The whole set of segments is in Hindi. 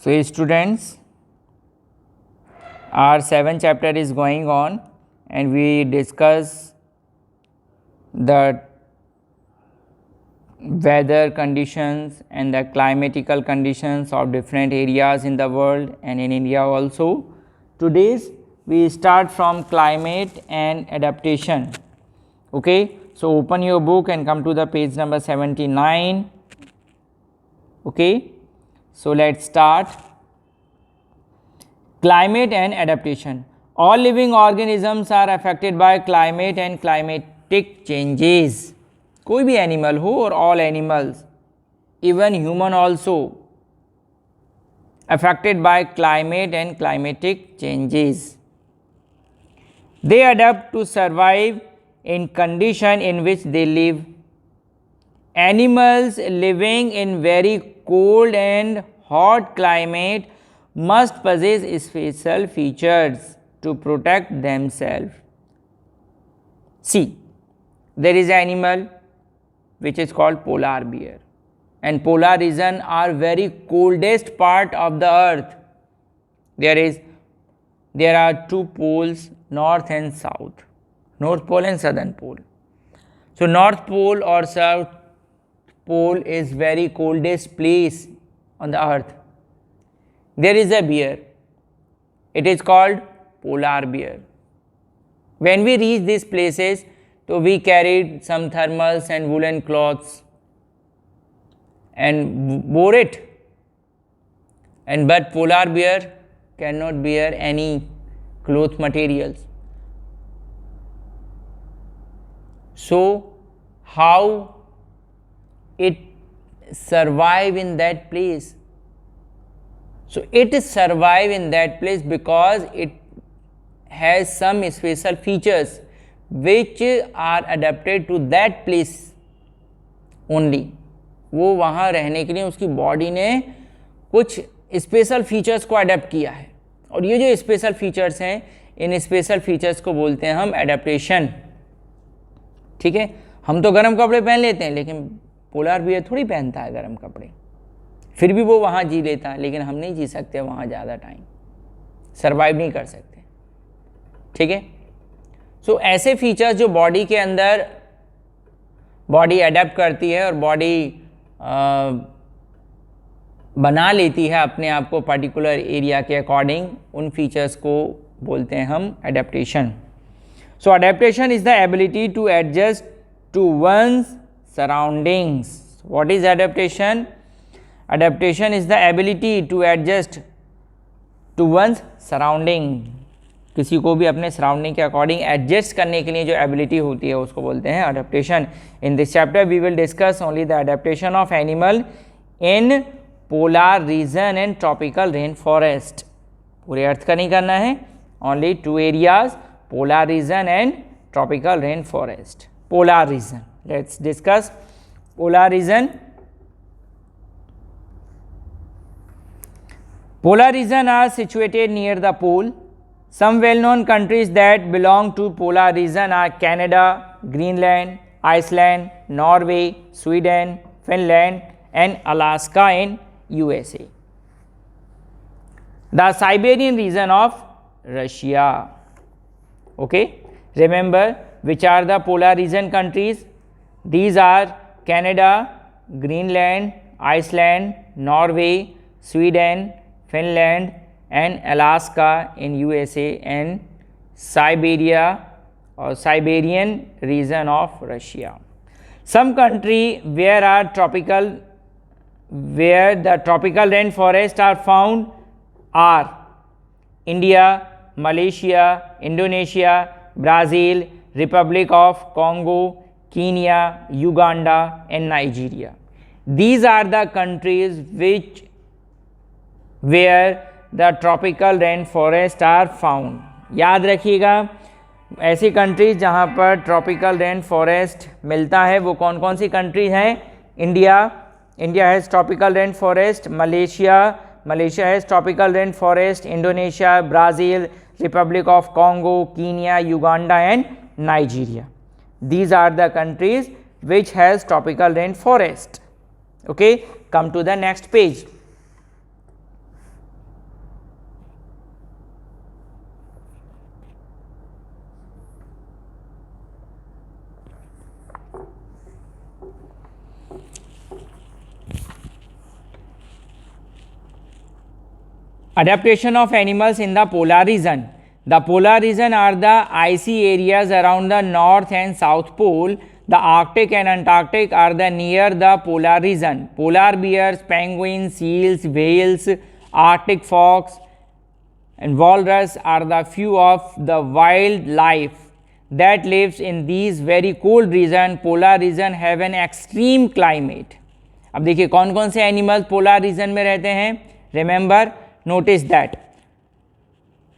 So students, our 7th chapter is going on and we discuss the weather conditions and the climatical conditions of different areas in the world and in India also. Today's we start from climate and adaptation. Okay, so open your book and come to the page number 79. Okay, so let's start. Climate and adaptation. All living organisms are affected by climate and climatic changes. कोई भी एनिमल हो और all animals, even human also, affected by climate and climatic changes. They adapt to survive in condition in which they live. Animals living in very cold and hot climate must possess special features to protect themselves. See, there is an animal which is called polar bear, and polar region are very coldest part of the earth. There are two poles, north and south, north pole and southern pole. So north pole or south pole is very coldest place on the earth. There is a bear, it is called polar bear. When we reach these places, so we carried some thermals and woolen cloths and wore it, but polar bear cannot bear any cloth materials. So how it survive in that place? So it survive in that place because it has some special features which are adapted to that place only. वो वहाँ रहने के लिए उसकी बॉडी ने कुछ स्पेशल फीचर्स को अडेप्ट किया है, और ये जो स्पेशल फीचर्स हैं, इन स्पेशल फीचर्स को बोलते हैं हम एडेप्टेशन. ठीक है, हम तो गर्म कपड़े पहन लेते हैं, लेकिन पोलार बियर थोड़ी पहनता है गर्म कपड़े, फिर भी वो वहाँ जी लेता है, लेकिन हम नहीं जी सकते वहाँ ज़्यादा टाइम, सर्वाइव नहीं कर सकते. ठीक है, सो ऐसे फीचर्स जो बॉडी के अंदर बॉडी अडेप्ट करती है और बॉडी बना लेती है अपने आप को पर्टिकुलर एरिया के अकॉर्डिंग, उन फीचर्स को बोलते हैं हम adaptation. So adaptation is the ability to adjust to one's surroundings. What is adaptation? Adaptation is the ability to adjust to one's surrounding. किसी को भी अपने सराउंडिंग के अकॉर्डिंग एडजस्ट करने के लिए जो एबिलिटी होती है उसको बोलते हैं adaptation. In this chapter we will discuss only the adaptation of animal in polar region and tropical rain forest. पूरे अर्थ का नहीं करना है, only two areas, polar region and tropical rain forest. Polar region, let's discuss polar region. Polar regions are situated near the pole. Some well-known countries that belong to polar region are Canada, Greenland, Iceland, Norway, Sweden, Finland, and Alaska in USA. The Siberian region of Russia. Okay, remember which are the polar region countries? These are Canada, Greenland, Iceland, Norway, Sweden, Finland, and Alaska in USA, and Siberia or Siberian region of Russia. Some country where the tropical rainforests are found are India, Malaysia, Indonesia, Brazil, Republic of Congo, Kenya, Uganda, and Nigeria. These are the countries where the tropical rainforest are found. याद रखिएगा, ऐसी कंट्रीज जहाँ पर ट्रॉपिकल रेन फॉरेस्ट मिलता है वो कौन कौन सी कंट्रीज हैं? India has tropical rain forest, Malaysia has tropical rain forest, Indonesia, Brazil, Republic of Congo, Kenya, Uganda and Nigeria. These are the countries which has tropical rainforest. Okay, come to the next page. Adaptation of animals in the polar region. The polar region are the icy areas around the north and south pole. The Arctic and Antarctic are the near the polar region. Polar bears, penguins, seals, whales, Arctic fox and walrus are the few of the wildlife that lives in these very cold region. Polar region have an extreme climate. अब देखिए कौन कौन से एनिमल्स पोलर रीजन में रहते हैं. Remember, notice that.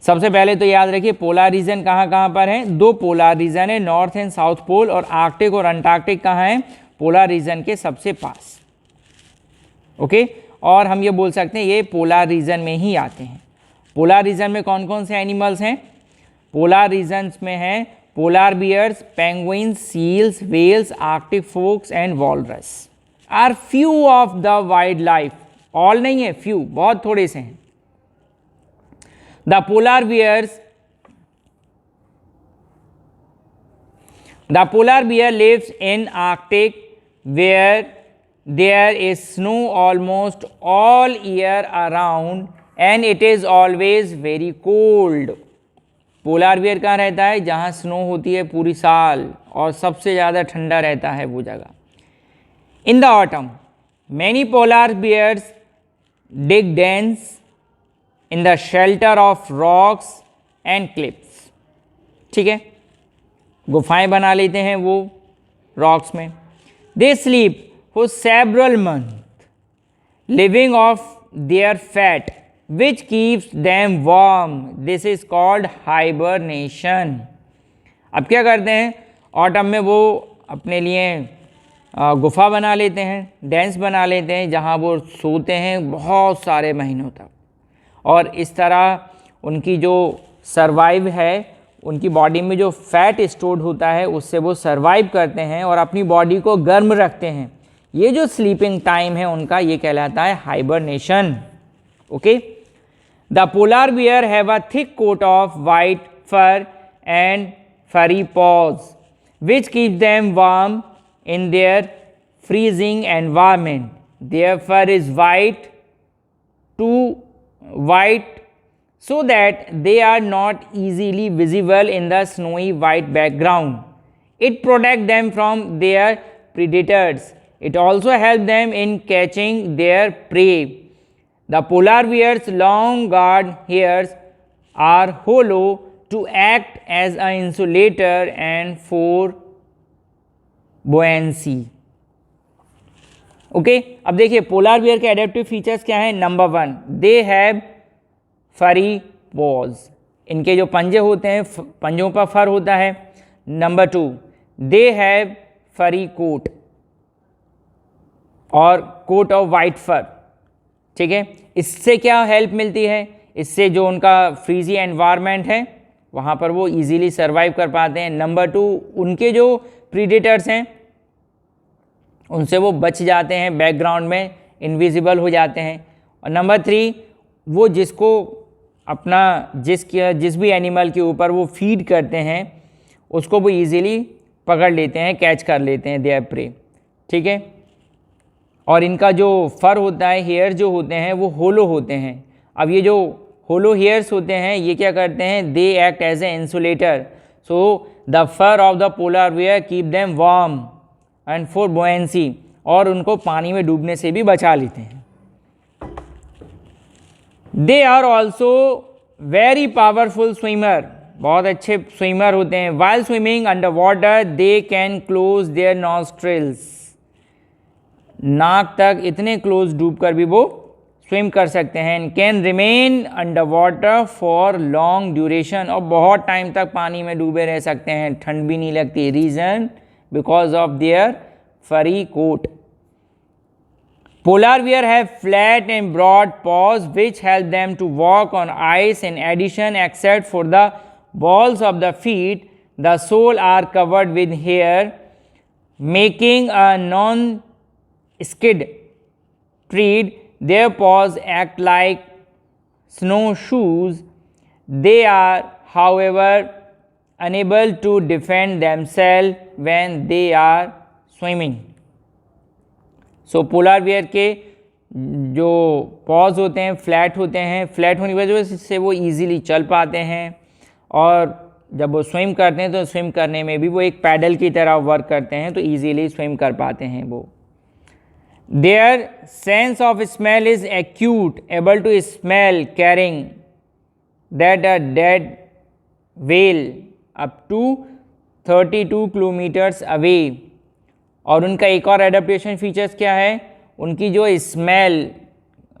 सबसे पहले तो याद रखिए पोलर रीजन कहाँ कहाँ पर है. दो पोलर रीजन है, नॉर्थ एंड साउथ पोल, और आर्कटिक और अंटार्कटिक कहाँ है, पोलर रीजन के सबसे पास. ओके, और हम ये बोल सकते हैं ये पोलर रीजन में ही आते हैं. पोलर रीजन में कौन कौन से एनिमल्स हैं. पोलर रीजन में हैं polar bears, penguins, seals, whales, Arctic fox and walrus are few of the wild life. All नहीं है, फ्यू, बहुत थोड़े से हैं. The polar bear lives in Arctic where there is snow almost all year around and it is always very cold. Polar bear कहाँ रहता है, जहाँ स्नो होती है पूरी साल और सबसे ज़्यादा ठंडा रहता है वो जगह. In the autumn, many polar bears dig dens in the shelter of rocks and cliffs. ठीक है, गुफाएं बना लेते हैं वो रॉक्स में. They sleep for several months, living off their fat, which keeps them warm. This is called hibernation. अब क्या करते हैं, ऑटम में वो अपने लिए गुफा बना लेते हैं, डेंस बना लेते हैं, जहाँ वो सोते हैं बहुत सारे महीनों तक. और इस तरह उनकी जो सर्वाइव है, उनकी बॉडी में जो फैट स्टोर्ड होता है उससे वो सर्वाइव करते हैं और अपनी बॉडी को गर्म रखते हैं. ये जो स्लीपिंग टाइम है उनका, ये कहलाता है hibernation. Okay, the polar bear have a thick coat of white fur and furry paws which keep them warm in their freezing environment. Their fur is white so that they are not easily visible in the snowy white background. It protects them from their predators. It also helps them in catching their prey. The polar bear's long guard hairs are hollow to act as an insulator and for buoyancy. Okay, अब देखिए पोलर बियर के एडेप्टिव फीचर्स क्या हैं. नंबर 1, दे हैव फरी पॉज. इनके जो पंजे होते हैं, पंजों पर फर होता है. नंबर 2, दे हैव फरी कोट और कोट ऑफ वाइट फर. ठीक है, इससे क्या हेल्प मिलती है, इससे जो उनका फ्रीजी एनवायरनमेंट है वहाँ पर वो इजीली सर्वाइव कर पाते हैं. नंबर 2, उनके जो प्रीडेटर्स हैं उनसे वो बच जाते हैं, बैकग्राउंड में इनविजिबल हो जाते हैं. और नंबर 3, वो जिसको अपना जिस भी एनिमल के ऊपर वो फीड करते हैं उसको वो इजीली पकड़ लेते हैं, कैच कर लेते हैं देयर प्रे. ठीक है, और इनका जो फर होता है, हेयर जो होते हैं वो होलो होते हैं. अब ये जो होलो हेयर्स होते हैं ये क्या करते हैं, they act as a insulator. So the fur of the polar bear keep them warm and for buoyancy, और उनको पानी में डूबने से भी बचा लेते हैं. They are also very powerful swimmer. बहुत अच्छे स्विमर होते हैं. While swimming under water they can close their nostrils. नाक तक इतने क्लोज डूबकर भी वो स्विम कर सकते हैं. And can remain under water for long duration, और बहुत टाइम तक पानी में डूबे रह सकते हैं, ठंड भी नहीं लगती. रीजन बिकॉज ऑफ देयर फरी coat. Polar bear have flat and broad paws which help them to walk on ice. In addition, except for the balls of the feet, the soles are covered with hair, making a non-skid tread. Their paws act like snowshoes. They are, however, unable to defend themselves when they are swimming. So polar bear के जो पॉज होते हैं फ्लैट होते हैं, फ्लैट होने की वजह से वो इजीली चल पाते हैं, और जब वो स्विम करते हैं तो स्विम करने में भी वो एक पैडल की तरह वर्क करते हैं, तो इजीली स्विम कर पाते हैं वो। Their sense of smell is acute, able to smell carrying that a dead whale up to 32 kilometres away. और उनका एक और एडेप्टेशन फीचर्स क्या है, उनकी जो स्मेल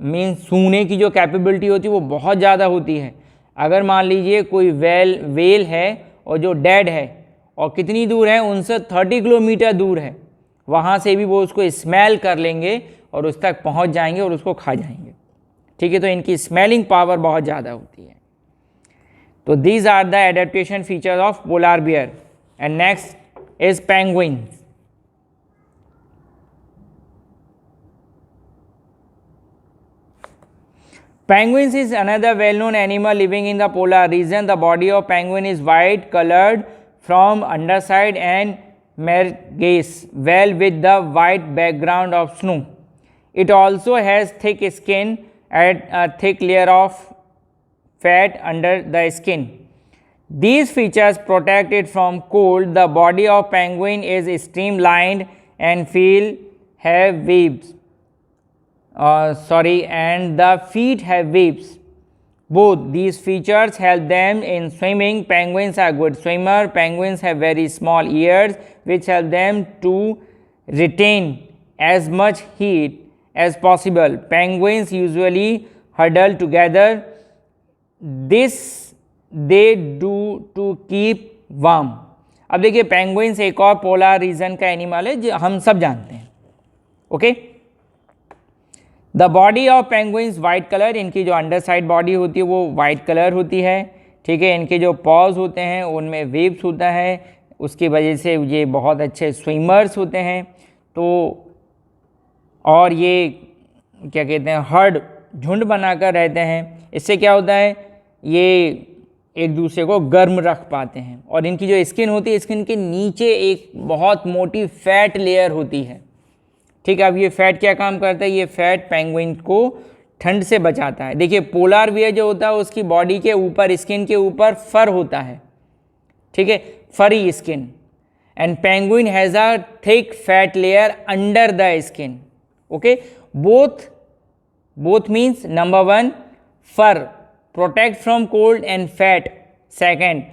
मीन सूंघने की जो कैपेबिलिटी होती है वो बहुत ज़्यादा होती है। अगर मान लीजिए कोई वेल है और जो डेड है और कितनी दूर है, उनसे 30 किलोमीटर दूर है, वहाँ से भी वो उसको स्मेल कर लेंगे और उस तक पहुँच जाएंगे और उसको खा जाएंगे। ठीक है, तो इनकी स्मेलिंग पावर बहुत ज़्यादा होती है। तो these are the adaptation features of polar bear. And next is penguins. Penguins is another well-known animal living in the polar region. The body of penguin is white colored from underside and margins, well with the white background of snow. It also has thick skin and a thick layer of fat under the skin. These features protect it from cold. The body of penguin is streamlined and have waves. And the feet have waves. Both these features help them in swimming. Penguins are good swimmer. Penguins have very small ears which help them to retain as much heat as possible. Penguins usually huddle together. This they do to keep warm. अब देखिए पेंगुइन्स एक और पोलर रीजन का एनिमल है जो हम सब जानते हैं। Okay, the body of penguins white colour, इनकी जो अंडर साइड बॉडी होती है वो वाइट कलर होती है। ठीक है, इनके जो पॉज होते हैं उनमें वेव्स होता है, उसकी वजह से ये बहुत अच्छे स्विमर्स होते हैं। तो और ये क्या कहते हैं, हर्ड झुंड बनाकर रहते हैं। इससे क्या होता है, ये एक दूसरे को गर्म रख पाते हैं। और इनकी जो स्किन होती है, स्किन के नीचे एक बहुत मोटी फैट लेयर होती है। ठीक है, अब ये फैट क्या काम करता है, ये फैट पेंगुइन को ठंड से बचाता है। देखिए पोलार बियर जो होता है उसकी बॉडी के ऊपर, स्किन के ऊपर फर होता है। ठीक है, फरी skin, and penguin has a thick fat layer under the skin. Okay, both means number 1 fur protect from cold and fat, second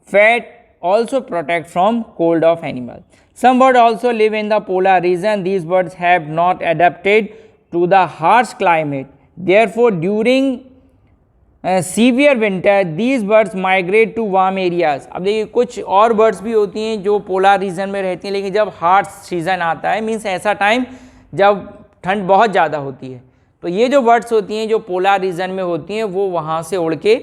fat also protect from cold of animal. Some birds also live in the polar region. These birds have not adapted to the harsh climate. Therefore, during severe winter, these birds migrate to warm areas. अब देखिए कुछ और बर्ड्स भी होती हैं जो पोलर रीजन में रहती हैं, लेकिन जब हार्श सीजन आता है, मीन्स ऐसा टाइम जब ठंड बहुत ज़्यादा होती है, तो ये जो बर्ड्स होती हैं जो पोलर रीजन में होती हैं वो वहाँ से उड़ के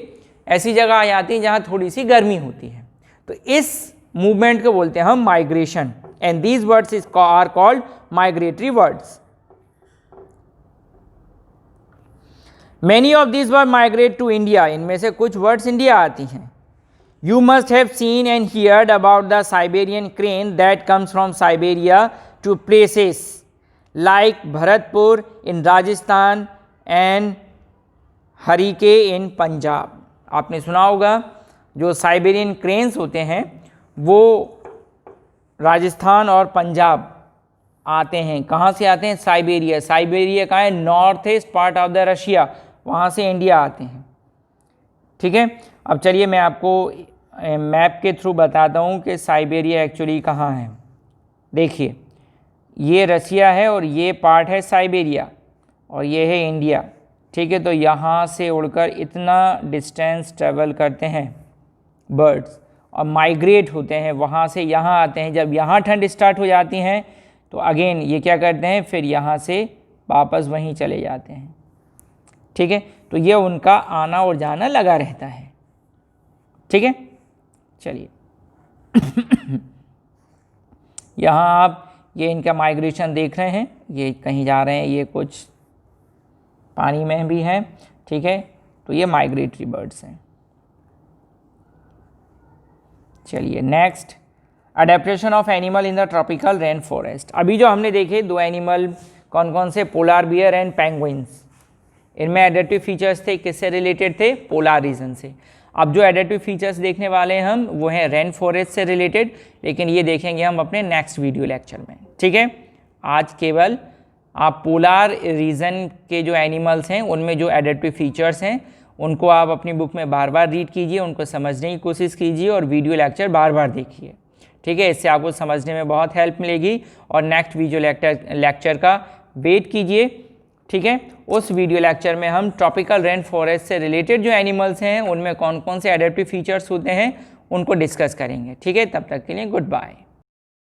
ऐसी जगह आ जाती हैं जहाँ थोड़ी सी गर्मी होती है। तो इस मूवमेंट को बोलते हैं हम migration, and these birds are called migratory birds. Many of this bird migrate to India, इनमें से कुछ बर्ड्स इंडिया आती हैं। You must have seen and heard about the Siberian crane that comes from Siberia to places like Bharatpur in Rajasthan and Harike in Punjab. आपने सुना होगा जो साइबेरियन क्रेन्स होते हैं वो राजस्थान और पंजाब आते हैं। कहाँ से आते हैं, साइबेरिया। साइबेरिया कहाँ है, north east part of the Russia, वहाँ से इंडिया आते हैं। ठीक है, अब चलिए मैं आपको मैप के थ्रू बताता हूँ कि साइबेरिया एक्चुअली कहाँ है। देखिए ये रसिया है और ये पार्ट है साइबेरिया और ये है इंडिया। ठीक है, तो यहाँ से उड़कर इतना डिस्टेंस ट्रेवल करते हैं बर्ड्स और माइग्रेट होते हैं, वहाँ से यहाँ आते हैं। जब यहाँ ठंड स्टार्ट हो जाती हैं तो अगेन ये क्या करते हैं, फिर यहाँ से वापस वहीं चले जाते हैं। ठीक है, तो ये उनका आना और जाना लगा रहता है। ठीक है, चलिए यहाँ आप ये इनका माइग्रेशन देख रहे हैं, ये कहीं जा रहे हैं, ये कुछ पानी में भी हैं। ठीक है, तो ये माइग्रेटरी बर्ड्स हैं। चलिए next, adaptation of animal in the tropical rain forest. अभी जो हमने देखे दो एनिमल कौन कौन से? Polar bear and penguins. इनमें एडेप्टिव फीचर्स थे, किससे रिलेटेड थे? पोलार रीजन से। अब जो एडेप्टिव फीचर्स देखने वाले हैं हम वो हैं रेन फॉरेस्ट से रिलेटेड, लेकिन ये देखेंगे हम अपने नेक्स्ट वीडियो लेक्चर में, ठीक है। आज केवल आप पोलार रीजन के जो एनिमल्स हैं उनमें जो एडेप्टिव फीचर्स हैं उनको आप अपनी बुक में बार बार रीड कीजिए, उनको समझने की कोशिश कीजिए और वीडियो लेक्चर बार बार देखिए, ठीक है। इससे आपको समझने में बहुत हेल्प मिलेगी और नेक्स्ट वीडियो लेक्चर का वेट कीजिए, ठीक है। उस वीडियो लेक्चर में हम ट्रॉपिकल रेन फॉरेस्ट से रिलेटेड जो एनिमल्स हैं उनमें कौन कौन से एडेप्टिव फीचर्स होते हैं उनको डिस्कस करेंगे, ठीक है। तब तक के लिए गुड बाय।